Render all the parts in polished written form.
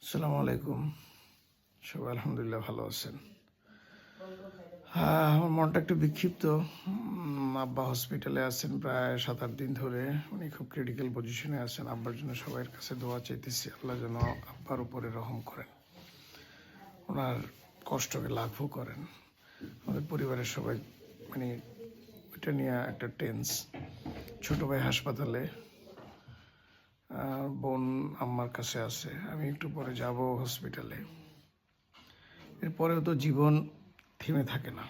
আসসালামু আলাইকুম। সবাই আলহামদুলিল্লাহ ভালো আছেন। আমার মনটা একটু বিক্ষিপ্ত। আব্বা হসপিটালে আছেন প্রায় 7-8 দিন ধরে। উনি খুব ক্রিটিক্যাল পজিশনে আছেন। আব্বার জন্য সবার কাছে দোয়া চাইতেছি, আল্লাহ যেন আব্বার উপরে রহম করেন, ওনার কষ্টকে লাঘব করেন। আমাদের পরিবারের সবাই মানে ওইটা নিয়ে একটা টেন্স। ছোট ভাই হাসপাতালে, বোন আম্মার কাছে আছে, আমি একটু পরে যাব হসপিটালে। এরপরেও তো জীবন থেমে থাকে না,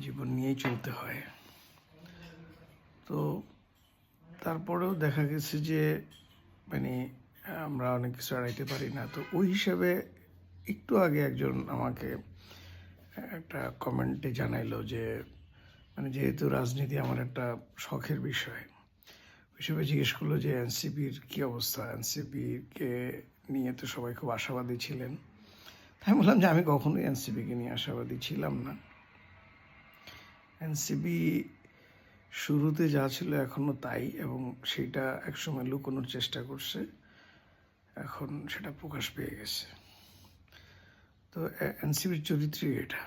জীবন নিয়েই চলতে হয়। তো তারপরেও দেখা গেছে যে মানে আমরা অনেক কিছু এড়াইতে পারি না। তো ওই হিসাবে একটু আগে একজন আমাকে একটা কমেন্টে জানাইলো যে মানে যেহেতু রাজনীতি আমার একটা শখের বিষয়, হিসেবে জিজ্ঞেস করলো যে এনসিপির কী অবস্থা, এনসিপিকে নিয়ে তো সবাই খুব আশাবাদী ছিলেন। আমি বললাম যে আমি কখনোই এনসিপিকে নিয়ে আশাবাদী ছিলাম না। এনসিপি শুরুতে যা ছিল এখনও তাই, এবং সেটা একসময় লুকোনোর চেষ্টা করছে, এখন সেটা প্রকাশ পেয়ে গেছে। তো এনসিপির চরিত্রই এটা,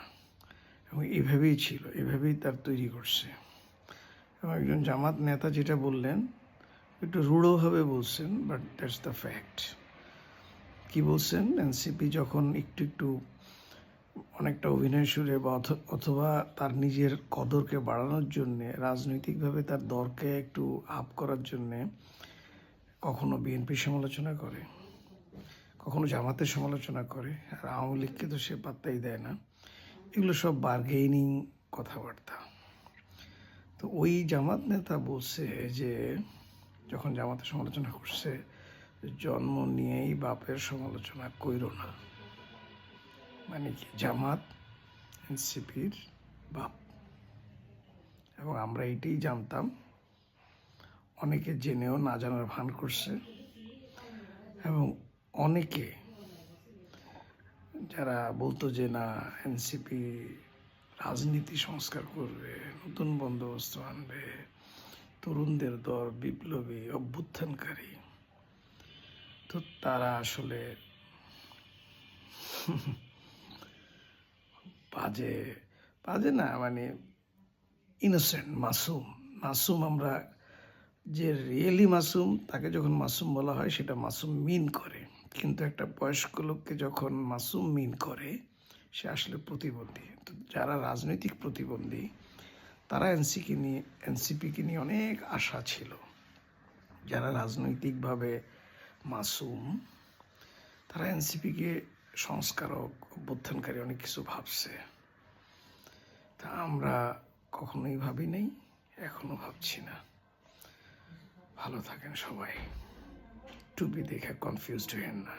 এবং এইভাবেই ছিল, এইভাবেই তার তৈরি করছে। এবং একজন জামাত নেতা যেটা বললেন একটু রূঢ়ভাবে বলছেন, বাট দ্যাটস দ্য ফ্যাক্ট। কি বলছেন, এনসিপি যখন একটু একটু অনেকটা অভিনয় সুরে বা অথবা তার নিজের কদরকে বাড়ানোর জন্যে, রাজনৈতিকভাবে তার দরকে একটু আপ করার জন্যে কখনো বিএনপির সমালোচনা করে, কখনো জামাতের সমালোচনা করে, আর আওয়ামী লীগকে তো সে পাত্তাই দেয় না। এগুলো সব বার্গেনিং কথাবার্তা। তো ওই জামাত নেতা বলছে যে যখন জামাতের সমালোচনা করছে, জন্ম নিয়েই বাপের সমালোচনা কইরো না। মানে কি, জামাত এনসিপির বাপ, এবং আমরা এটাই জানতাম। অনেকে জেনেও না জানার ভান করছে, এবং অনেকে যারা বলতো যে না এনসিপি রাজনীতি সংস্কার করবে, নতুন বন্দোবস্ত আনবে, তরুণদের দল, বিপ্লবী, অভ্যুত্থানকারী, তো তারা আসলে বাজে বাজে না, মানে ইনোসেন্ট, মাসুম। মাসুম আমরা যে রিয়েলি মাসুম, তাকে যখন মাসুম বলা হয় সেটা মাসুম মিন করে, কিন্তু একটা বয়স্ক লোককে যখন মাসুম মিন করে সে আসলে প্রতিবন্ধী। তো যারা রাজনৈতিক প্রতিবন্ধী তারা এনসিপিকে নিয়ে অনেক আশা ছিল। যারা রাজনৈতিকভাবে মাসুম তারা এনসিপিকে সংস্কারক, অভ্যুত্থানকারী অনেক কিছু ভাবছে। তা আমরা কখনোই ভাবি নাই, এখনো ভাবছি না। ভালো থাকেন সবাই, টুপি দেখে কনফিউজড হয়েন না।